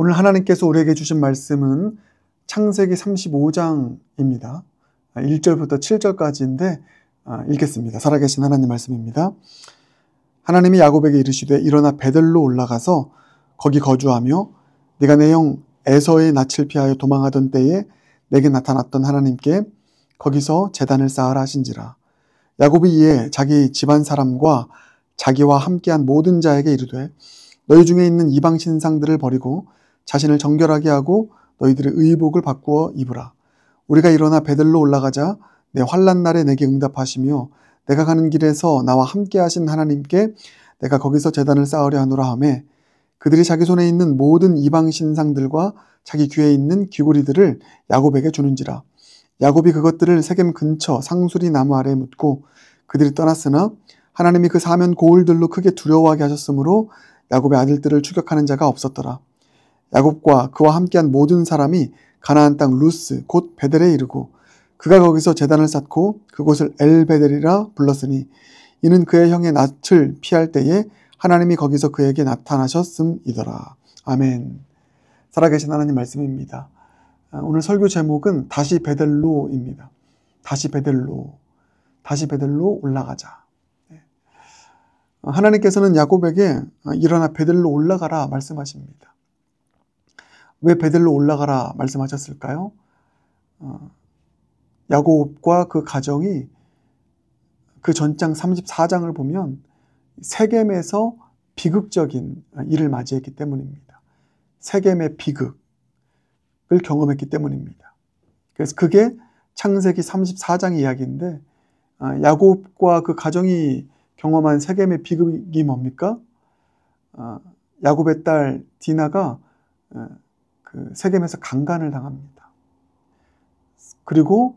오늘 하나님께서 우리에게 주신 말씀은 창세기 35장입니다. 1절부터 7절까지인데 읽겠습니다. 살아계신 하나님 말씀입니다. 하나님이 야곱에게 이르시되 일어나 베들로 올라가서 거기 거주하며 네가 내 형 에서의 낯을 피하여 도망하던 때에 내게 나타났던 하나님께 거기서 제단을 쌓으라 하신지라. 야곱이 이에 자기 집안 사람과 자기와 함께한 모든 자에게 이르되 너희 중에 있는 이방 신상들을 버리고 자신을 정결하게 하고 너희들의 의복을 바꾸어 입으라. 우리가 일어나 베들로 올라가자 내 환난 날에 내게 응답하시며 내가 가는 길에서 나와 함께 하신 하나님께 내가 거기서 제단을 쌓으려 하노라 하매 그들이 자기 손에 있는 모든 이방 신상들과 자기 귀에 있는 귀고리들을 야곱에게 주는지라. 야곱이 그것들을 세겜 근처 상수리 나무 아래에 묻고 그들이 떠났으나 하나님이 그 사면 고을들로 크게 두려워하게 하셨으므로 야곱의 아들들을 추격하는 자가 없었더라. 야곱과 그와 함께한 모든 사람이 가나안 땅 루스 곧 베델에 이르고 그가 거기서 제단을 쌓고 그곳을 엘베델이라 불렀으니 이는 그의 형의 낯을 피할 때에 하나님이 거기서 그에게 나타나셨음이더라. 아멘. 살아계신 하나님 말씀입니다. 오늘 설교 제목은 다시 베델로입니다. 다시 베델로 올라가자. 하나님께서는 야곱에게 일어나 베델로 올라가라 말씀하십니다. 왜 베델로 올라가라 말씀하셨을까요? 야곱과 그 가정이 그 전장 34장을 보면 세겜에서 비극적인 일을 맞이했기 때문입니다. 세겜의 비극을 경험했기 때문입니다. 그래서 그게 창세기 34장의 이야기인데 야곱과 그 가정이 경험한 세겜의 비극이 뭡니까? 야곱의 딸 디나가 그 세겜에서 강간을 당합니다. 그리고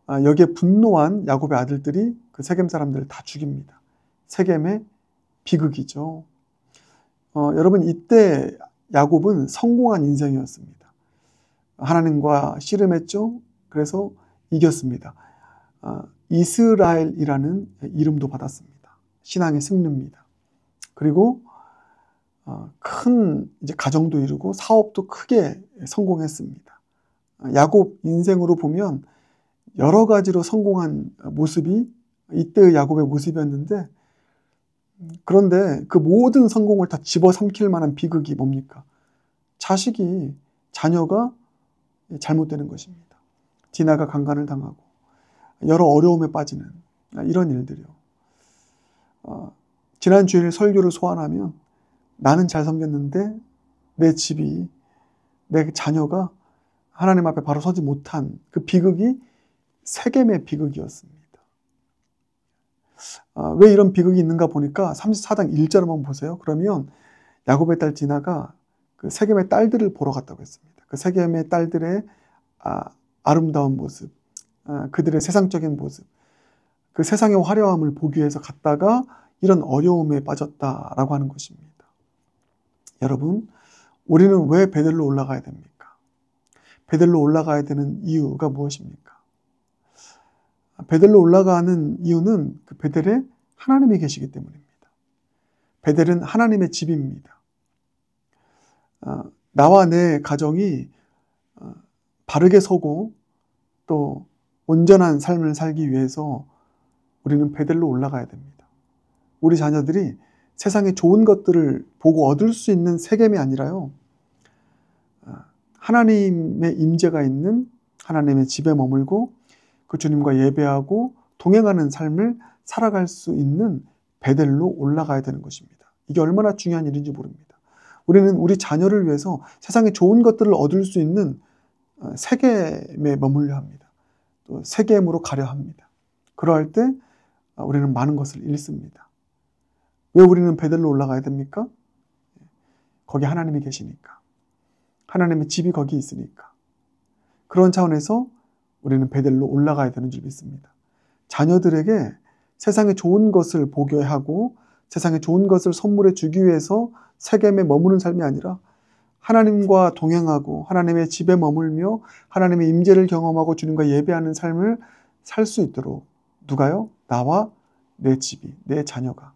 여기에 분노한 야곱의 아들들이 그 세겜 사람들을 다 죽입니다. 세겜의 비극이죠. 여러분 이때 야곱은 성공한 인생이었습니다. 하나님과 씨름했죠. 그래서 이겼습니다. 이스라엘이라는 이름도 받았습니다. 신앙의 승리입니다. 그리고 큰 이제 가정도 이루고 사업도 크게 성공했습니다. 야곱 인생으로 보면 여러 가지로 성공한 모습이 이때의 야곱의 모습이었는데 그런데 그 모든 성공을 다 집어삼킬 만한 비극이 뭡니까? 자녀가 잘못되는 것입니다. 디나가 강간을 당하고 여러 어려움에 빠지는 이런 일들이요. 지난 주일 설교를 소환하면 나는 잘 섬겼는데 내 집이 내 자녀가 하나님 앞에 바로 서지 못한 그 비극이 세겜의 비극이었습니다. 왜 이런 비극이 있는가 보니까 34장 1절 한번 보세요. 그러면 야곱의 딸 디나가 그 세겜의 딸들을 보러 갔다고 했습니다. 그 세겜의 딸들의 아름다운 모습, 그들의 세상적인 모습, 그 세상의 화려함을 보기 위해서 갔다가 이런 어려움에 빠졌다라고 하는 것입니다. 여러분, 우리는 왜 베델로 올라가야 됩니까? 베델로 올라가야 되는 이유가 무엇입니까? 베델로 올라가는 이유는 그 베델에 하나님이 계시기 때문입니다. 베델은 하나님의 집입니다. 나와 내 가정이 바르게 서고 또 온전한 삶을 살기 위해서 우리는 베델로 올라가야 됩니다. 우리 자녀들이 세상에 좋은 것들을 보고 얻을 수 있는 세겜이 아니라요. 하나님의 임재가 있는 하나님의 집에 머물고 그 주님과 예배하고 동행하는 삶을 살아갈 수 있는 베델로 올라가야 되는 것입니다. 이게 얼마나 중요한 일인지 모릅니다. 우리는 우리 자녀를 위해서 세상에 좋은 것들을 얻을 수 있는 세겜에 머물려 합니다. 또 세겜으로 가려 합니다. 그러할 때 우리는 많은 것을 잃습니다. 왜 우리는 베델로 올라가야 됩니까? 거기 하나님이 계시니까. 하나님의 집이 거기 있으니까. 그런 차원에서 우리는 베델로 올라가야 되는 줄 믿습니다. 자녀들에게 세상에 좋은 것을 보게 하고 세상에 좋은 것을 선물해 주기 위해서 세겜에 머무는 삶이 아니라 하나님과 동행하고 하나님의 집에 머물며 하나님의 임재를 경험하고 주님과 예배하는 삶을 살 수 있도록 누가요? 나와 내 집이, 내 자녀가.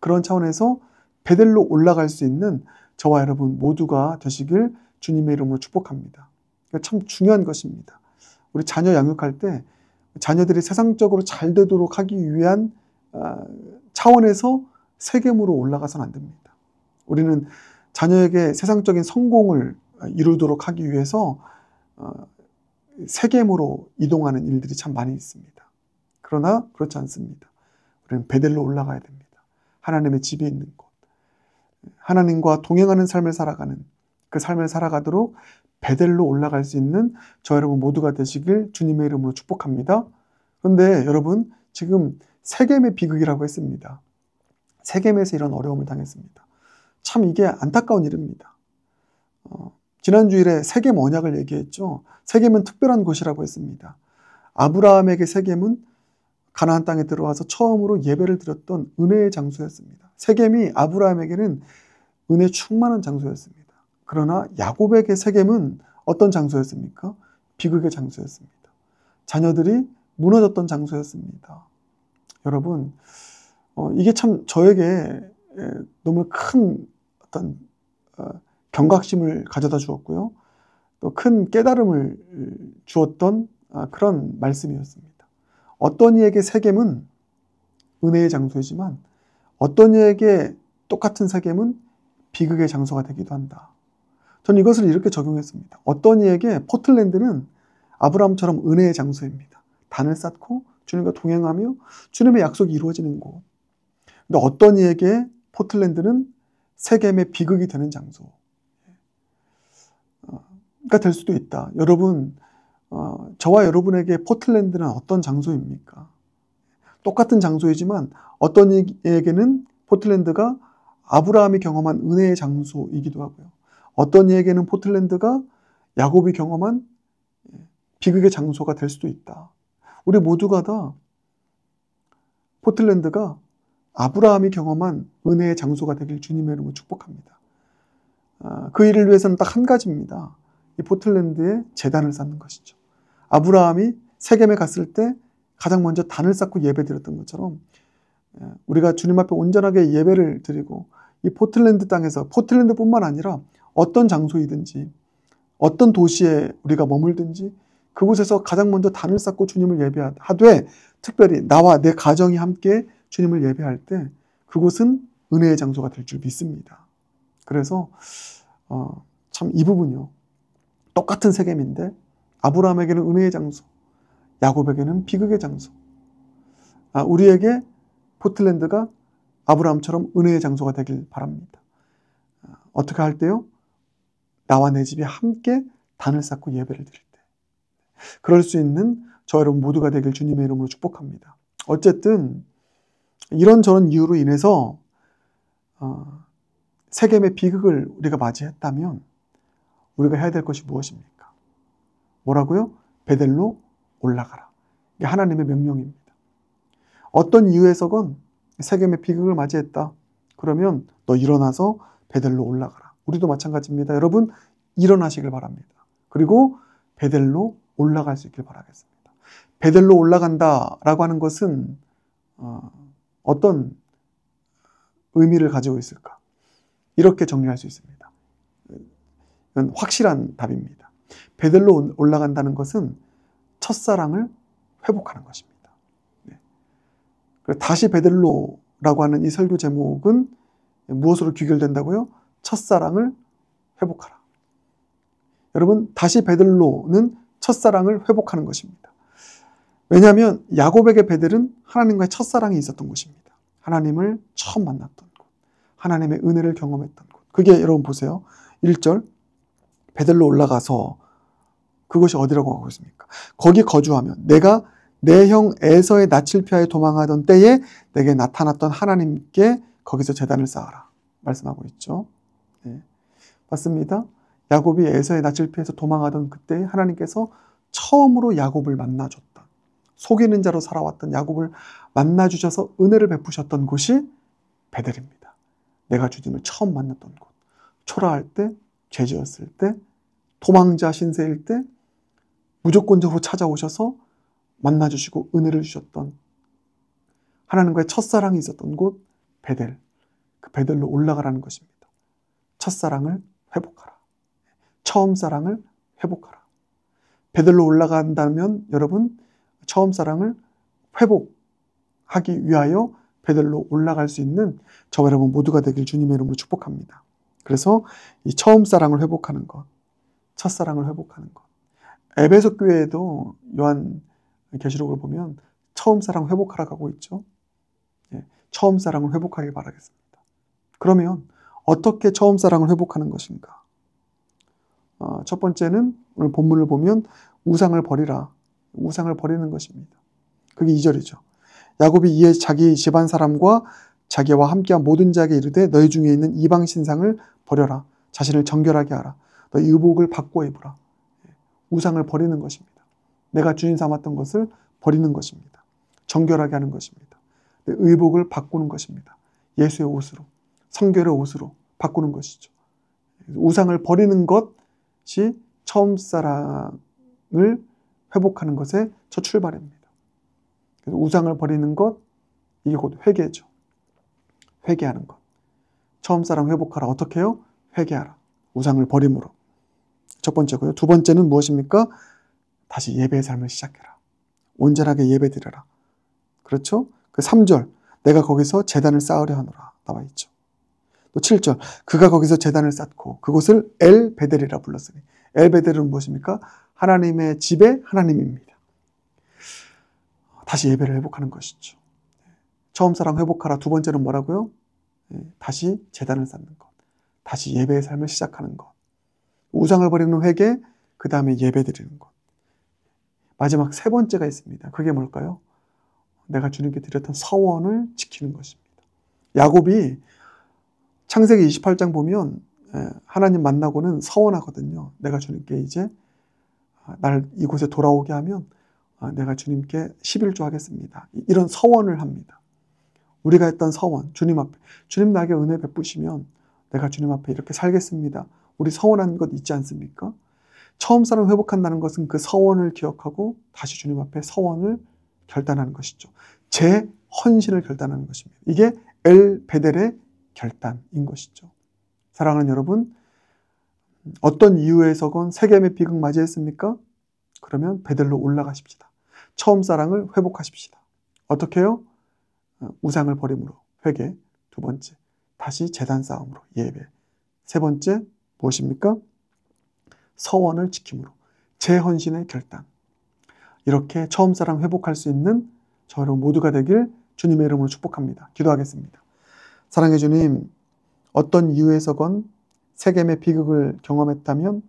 그런 차원에서 베델로 올라갈 수 있는 저와 여러분 모두가 되시길 주님의 이름으로 축복합니다. 참 중요한 것입니다. 우리 자녀 양육할 때 자녀들이 세상적으로 잘 되도록 하기 위한 차원에서 세겜으로 올라가서는 안 됩니다. 우리는 자녀에게 세상적인 성공을 이루도록 하기 위해서 세겜으로 이동하는 일들이 참 많이 있습니다. 그러나 그렇지 않습니다. 우리는 베델로 올라가야 됩니다. 하나님의 집에 있는 곳, 하나님과 동행하는 삶을 살아가는 그 삶을 살아가도록 베델로 올라갈 수 있는 저 여러분 모두가 되시길 주님의 이름으로 축복합니다. 그런데 여러분 지금 세겜의 비극이라고 했습니다. 세겜에서 이런 어려움을 당했습니다. 참 이게 안타까운 일입니다. 지난 주일에 세겜 언약을 얘기했죠. 세겜은 특별한 곳이라고 했습니다. 아브라함에게 세겜은 가나안 땅에 들어와서 처음으로 예배를 드렸던 은혜의 장소였습니다. 세겜이 아브라함에게는 은혜 충만한 장소였습니다. 그러나 야곱에게 세겜은 어떤 장소였습니까? 비극의 장소였습니다. 자녀들이 무너졌던 장소였습니다. 여러분, 이게 참 저에게 너무 큰 어떤 경각심을 가져다 주었고요. 또 큰 깨달음을 주었던 그런 말씀이었습니다. 어떤 이에게 세겜은 은혜의 장소이지만 어떤 이에게 똑같은 세겜은 비극의 장소가 되기도 한다. 저는 이것을 이렇게 적용했습니다. 어떤 이에게 포틀랜드는 아브라함처럼 은혜의 장소입니다. 단을 쌓고 주님과 동행하며 주님의 약속이 이루어지는 곳. 근데 어떤 이에게 포틀랜드는 세겜의 비극이 되는 장소가 될 수도 있다. 여러분, 저와 여러분에게 포틀랜드는 어떤 장소입니까? 똑같은 장소이지만 어떤 이에게는 포틀랜드가 아브라함이 경험한 은혜의 장소이기도 하고요. 어떤 이에게는 포틀랜드가 야곱이 경험한 비극의 장소가 될 수도 있다. 우리 모두가 다 포틀랜드가 아브라함이 경험한 은혜의 장소가 되길 주님의 이름으로 축복합니다. 그 일을 위해서는 딱 한 가지입니다. 이 포틀랜드에 제단을 쌓는 것이죠. 아브라함이 세겜에 갔을 때 가장 먼저 단을 쌓고 예배드렸던 것처럼 우리가 주님 앞에 온전하게 예배를 드리고 이 포틀랜드 땅에서 포틀랜드뿐만 아니라 어떤 장소이든지 어떤 도시에 우리가 머물든지 그곳에서 가장 먼저 단을 쌓고 주님을 예배하되 특별히 나와 내 가정이 함께 주님을 예배할 때 그곳은 은혜의 장소가 될 줄 믿습니다. 그래서 참 이 부분이요. 똑같은 세겜인데 아브라함에게는 은혜의 장소, 야곱에게는 비극의 장소. 우리에게 포틀랜드가 아브라함처럼 은혜의 장소가 되길 바랍니다. 어떻게 할 때요? 나와 내 집이 함께 단을 쌓고 예배를 드릴 때. 그럴 수 있는 저 여러분 모두가 되길 주님의 이름으로 축복합니다. 어쨌든 이런저런 이유로 인해서 세겜의 비극을 우리가 맞이했다면 우리가 해야 될 것이 무엇입니까? 뭐라고요? 베델로 올라가라. 이게 하나님의 명령입니다. 어떤 이유에서건 세겜의 비극을 맞이했다. 그러면 너 일어나서 베델로 올라가라. 우리도 마찬가지입니다. 여러분 일어나시길 바랍니다. 그리고 베델로 올라갈 수 있길 바라겠습니다. 베델로 올라간다라고 하는 것은 어떤 의미를 가지고 있을까? 이렇게 정리할 수 있습니다. 이건 확실한 답입니다. 베델로 올라간다는 것은 첫사랑을 회복하는 것입니다. 다시 베델로라고 하는 이 설교 제목은 무엇으로 귀결된다고요? 첫사랑을 회복하라. 여러분, 다시 베델로는 첫사랑을 회복하는 것입니다. 왜냐하면 야곱에게 베델은 하나님과의 첫사랑이 있었던 곳입니다. 하나님을 처음 만났던 곳, 하나님의 은혜를 경험했던 곳. 그게 여러분 보세요. 1절 베델로 올라가서 그것이 어디라고 하고 있습니까? 거기 거주하며 내가 내 형 에서의 낯을 피하여 도망하던 때에 내게 나타났던 하나님께 거기서 제단을 쌓아라 말씀하고 있죠. 네. 맞습니다. 야곱이 에서의 낯을 피해서 도망하던 그때 하나님께서 처음으로 야곱을 만나줬던, 속이는 자로 살아왔던 야곱을 만나주셔서 은혜를 베푸셨던 곳이 베델입니다. 내가 주님을 처음 만났던 곳. 초라할 때, 죄지었을 때, 도망자 신세일 때 무조건적으로 찾아오셔서 만나주시고 은혜를 주셨던 하나님과의 첫사랑이 있었던 곳 베델. 그 베델로 올라가라는 것입니다. 첫사랑을 회복하라. 처음 사랑을 회복하라. 베들로 올라간다면 여러분 처음 사랑을 회복하기 위하여 베들로 올라갈 수 있는 저와 여러분 모두가 되길 주님의 이름으로 축복합니다. 그래서 이 처음 사랑을 회복하는 것, 첫사랑을 회복하는 것. 에베소 교회에도 요한 계시록을 보면 처음 사랑 회복하라고 하고 있죠. 처음 사랑을 회복하길 바라겠습니다. 그러면 어떻게 처음 사랑을 회복하는 것인가? 첫 번째는 오늘 본문을 보면 우상을 버리라. 우상을 버리는 것입니다. 그게 2절이죠. 야곱이 이에 자기 집안 사람과 자기와 함께한 모든 자에게 이르되 너희 중에 있는 이방 신상을 버려라. 자신을 정결하게 하라. 너희 의복을 바꿔 입으라. 우상을 버리는 것입니다. 내가 주인 삼았던 것을 버리는 것입니다. 정결하게 하는 것입니다. 의복을 바꾸는 것입니다. 예수의 옷으로, 성결의 옷으로 바꾸는 것이죠. 우상을 버리는 것이 처음 사랑을 회복하는 것의 첫 출발입니다. 그래서 우상을 버리는 것, 이게 곧 회개죠. 회개하는 것. 처음 사랑 회복하라. 어떻게 해요? 회개하라. 우상을 버림으로. 첫 번째고요. 두 번째는 무엇입니까? 다시 예배의 삶을 시작해라. 온전하게 예배드려라. 그렇죠? 그 3절, 내가 거기서 제단을 쌓으려 하노라 나와 있죠. 또 7절, 그가 거기서 제단을 쌓고 그곳을 엘베델이라 불렀으니 엘베델은 무엇입니까? 하나님의 집에 하나님입니다. 다시 예배를 회복하는 것이죠. 처음 사랑 회복하라. 두 번째는 뭐라고요? 다시 제단을 쌓는 것. 다시 예배의 삶을 시작하는 것. 우상을 버리는 회개, 그 다음에 예배 드리는 것. 마지막 세 번째가 있습니다. 그게 뭘까요? 내가 주님께 드렸던 서원을 지키는 것입니다. 야곱이 창세기 28장 보면 하나님 만나고는 서원하거든요. 내가 주님께 이제 날 이곳에 돌아오게 하면 내가 주님께 11조 하겠습니다. 이런 서원을 합니다. 우리가 했던 서원, 주님 앞에, 주님 나에게 은혜 베푸시면 내가 주님 앞에 이렇게 살겠습니다. 우리 서원한 것 있지 않습니까? 처음 사랑 회복한다는 것은 그 서원을 기억하고 다시 주님 앞에 서원을 결단하는 것이죠. 제 헌신을 결단하는 것입니다. 이게 엘베델의 결단인 것이죠. 사랑하는 여러분, 어떤 이유에서건 세겜의 비극 맞이했습니까? 그러면 베델로 올라가십시다. 처음 사랑을 회복하십시다. 어떻게 해요? 우상을 버림으로 회개. 두 번째, 다시 제단 싸움으로 예배. 세 번째, 무엇입니까? 서원을 지킴으로 재헌신의 결단. 이렇게 처음 사랑 회복할 수 있는 저 여러분 모두가 되길 주님의 이름으로 축복합니다. 기도하겠습니다. 사랑해 주님, 어떤 이유에서건 세겜의 비극을 경험했다면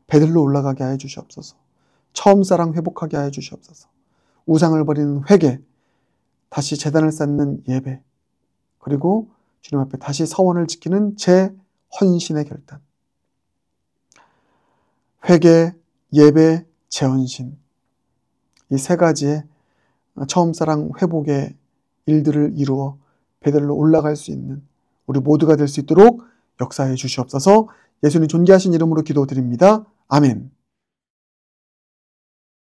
베들로 올라가게 하여 주시옵소서. 처음 사랑 회복하게 하여 주시옵소서. 우상을 버리는 회개, 다시 제단을 쌓는 예배, 그리고 주님 앞에 다시 서원을 지키는 재헌신의 결단. 회개, 예배, 재헌신. 이 세 가지의 처음 사랑 회복의 일들을 이루어 베델로 올라갈 수 있는 우리 모두가 될 수 있도록 역사해 주시옵소서. 예수님 존귀하신 이름으로 기도드립니다. 아멘.